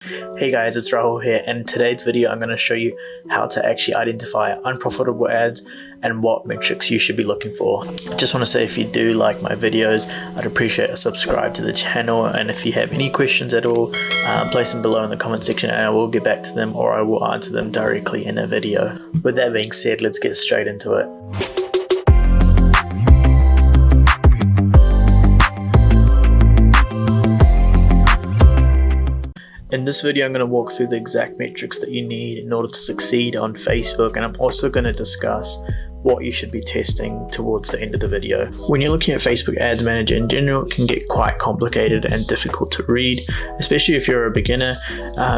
Hey guys, it's Rahul here, and in today's video I'm going to show you how to actually identify unprofitable ads and what metrics you should be looking for. Just want to say, if you do like my videos, I'd appreciate a subscribe to the channel, and if you have any questions at all, place them below in the comment section and I will get back to them, or I will answer them directly in a video. With that being said, let's get straight into it. In this video, I'm going to walk through the exact metrics that you need in order to succeed on Facebook, and I'm also going to discuss what you should be testing towards the end of the video. When you're looking at Facebook Ads Manager in general, it can get quite complicated and difficult to read, especially if you're a beginner.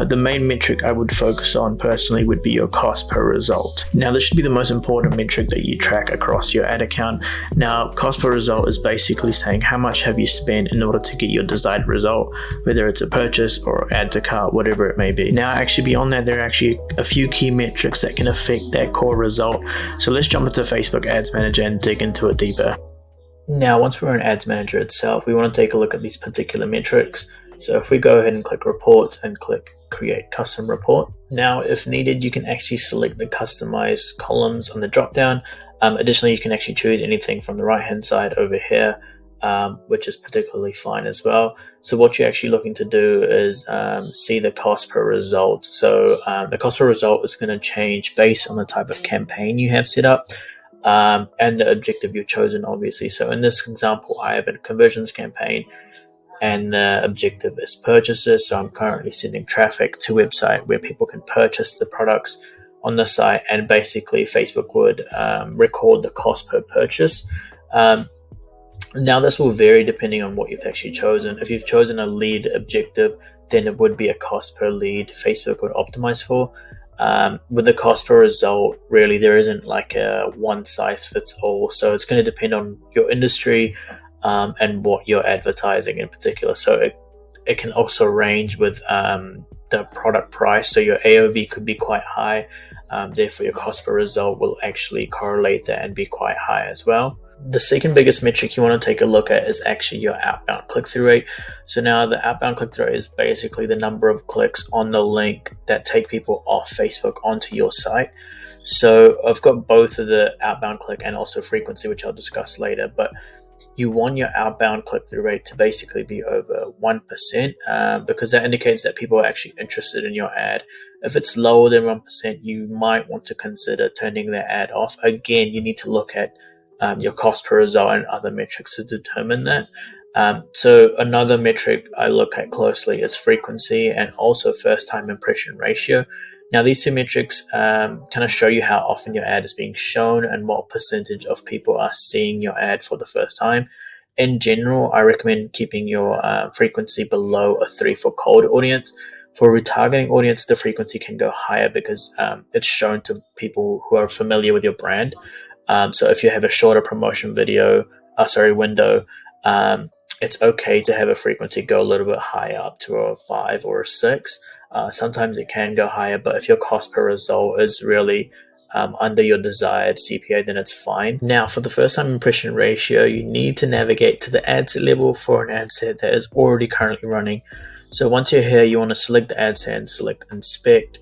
The main metric I would focus on personally would be your cost per result. Now, this should be the most important metric that you track across your ad account. Now, cost per result is basically saying how much have you spent in order to get your desired result, whether it's a purchase or add to cart, whatever it may be. Now, actually beyond that, there are actually a few key metrics that can affect that core result. So let's jump into Facebook Ads Manager and dig into it deeper. Now, once we're in Ads Manager itself, we want to take a look at these particular metrics. So if we go ahead and click Reports and click Create Custom Report. Now, if needed, you can actually select the customized columns on the drop down. Additionally, you can actually choose anything from the right hand side over here, which is particularly fine as well. So what you're actually looking to do is see the cost per result. So the cost per result is going to change based on the type of campaign you have set up and the objective you've chosen, obviously. So in this example, I have a conversions campaign and the objective is purchases. So I'm currently sending traffic to a website where people can purchase the products on the site, and basically Facebook would record the cost per purchase. Now, this will vary depending on what you've actually chosen. If you've chosen a lead objective, then it would be a cost per lead Facebook would optimize for. With the cost per result, really there isn't like a one size fits all. So it's going to depend on your industry and what you're advertising in particular. So it can also range with the product price. So your AOV could be quite high. Therefore, your cost per result will actually correlate that and be quite high as well. The second biggest metric you want to take a look at is actually your outbound click-through rate. So now the outbound click-through rate is basically the number of clicks on the link that take people off Facebook onto your site. So I've got both of the outbound click and also frequency, which I'll discuss later, but you want your outbound click-through rate to basically be over 1% because that indicates that people are actually interested in your ad. If it's lower than 1%, you might want to consider turning that ad off. Again, you need to look at your cost per result and other metrics to determine that. So another metric I look at closely is frequency and also first time impression ratio. Now, these two metrics kind of show you how often your ad is being shown and what percentage of people are seeing your ad for the first time. In general, I recommend keeping your frequency below a 3 for cold audience. For retargeting audience, the frequency can go higher because it's shown to people who are familiar with your brand. So if you have a shorter promotion window, it's okay to have a frequency go a little bit higher, up to a 5 or a 6. Sometimes it can go higher, but if your cost per result is really under your desired CPA, then it's fine. Now, for the first time impression ratio, you need to navigate to the ad set level for an ad set that is already currently running. So once you're here, you want to select the ad set and select inspect.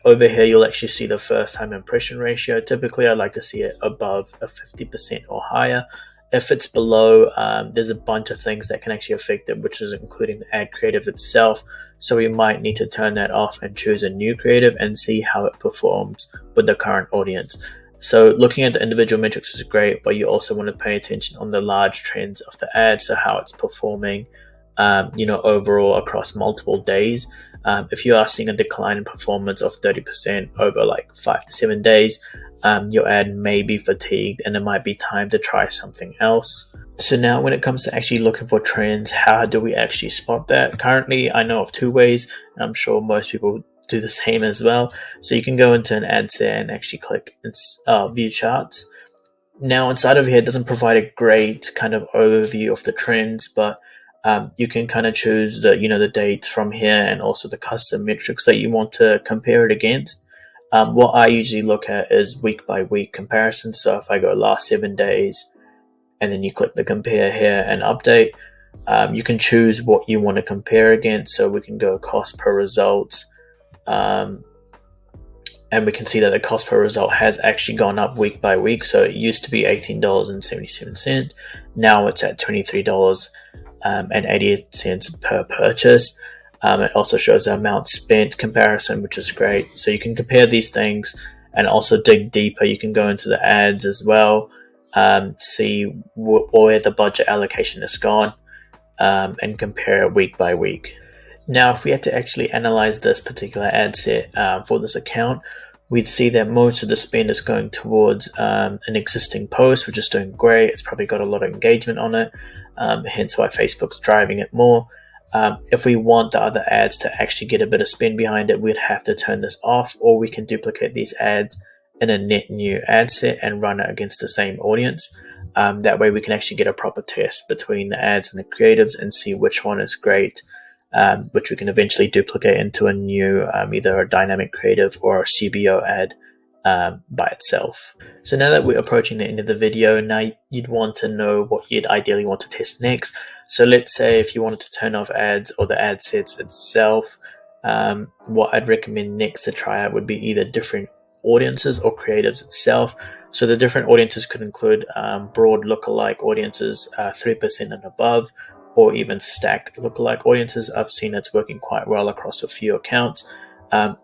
Over here, you'll actually see the first time impression ratio. Typically, I like to see it above a 50% or higher. If it's below, there's a bunch of things that can actually affect it, which is including the ad creative itself. So we might need to turn that off and choose a new creative and see how it performs with the current audience. So looking at the individual metrics is great, but you also want to pay attention on the large trends of the ad. So how it's performing, overall across multiple days. If you are seeing a decline in performance of 30% over like 5 to 7 days, your ad may be fatigued and it might be time to try something else. So now when it comes to actually looking for trends, how do we actually spot that? Currently, I know of 2 ways, and I'm sure most people do the same as well. So you can go into an ad set and actually click view charts. Now inside of here, it doesn't provide a great kind of overview of the trends, but you can kind of choose the dates from here and also the custom metrics that you want to compare it against. What I usually look at is week by week comparison. So if I go last 7 days and then you click the compare here and update, You can choose what you want to compare against, so we can go cost per result, and we can see that the cost per result has actually gone up week by week. So it used to be $18.77. Now it's at $23.88 per purchase. It also shows the amount spent comparison, which is great. So you can compare these things and also dig deeper. You can go into the ads as well, see where the budget allocation has gone, and compare it week by week. Now, if we had to actually analyze this particular ad set for this account, we'd see that most of the spend is going towards an existing post, which is doing great. It's probably got a lot of engagement on it, hence why Facebook's driving it more. If we want the other ads to actually get a bit of spend behind it, we'd have to turn this off, or we can duplicate these ads in a net new ad set and run it against the same audience. That way we can actually get a proper test between the ads and the creatives and see which one is great, which we can eventually duplicate into a new either a dynamic creative or a CBO ad by itself. So now that we're approaching the end of the video, now you'd want to know what you'd ideally want to test next. So let's say if you wanted to turn off ads or the ad sets itself, what I'd recommend next to try out would be either different audiences or creatives itself. So the different audiences could include broad lookalike audiences, 3% and above, or even stacked lookalike audiences. I've seen it's working quite well across a few accounts.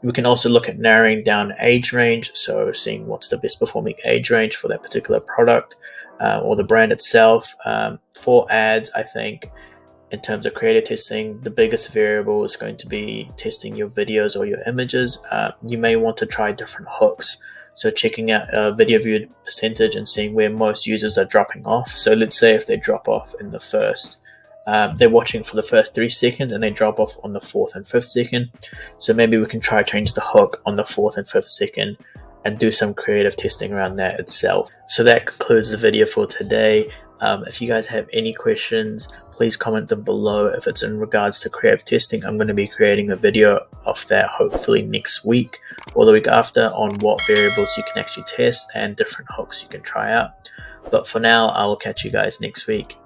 We can also look at narrowing down age range, so seeing what's the best performing age range for that particular product or the brand itself. For ads, I think in terms of creative testing, the biggest variable is going to be testing your videos or your images. You may want to try different hooks. So checking out a video viewed percentage and seeing where most users are dropping off. So let's say if they drop off in the first, they're watching for the first 3 seconds and they drop off on the 4th and 5th second. So maybe we can try change the hook on the 4th and 5th second and do some creative testing around that itself. So that concludes the video for today. If you guys have any questions, please comment them below. If it's in regards to creative testing, I'm going to be creating a video of that hopefully next week or the week after on what variables you can actually test and different hooks you can try out. But for now, I will catch you guys next week.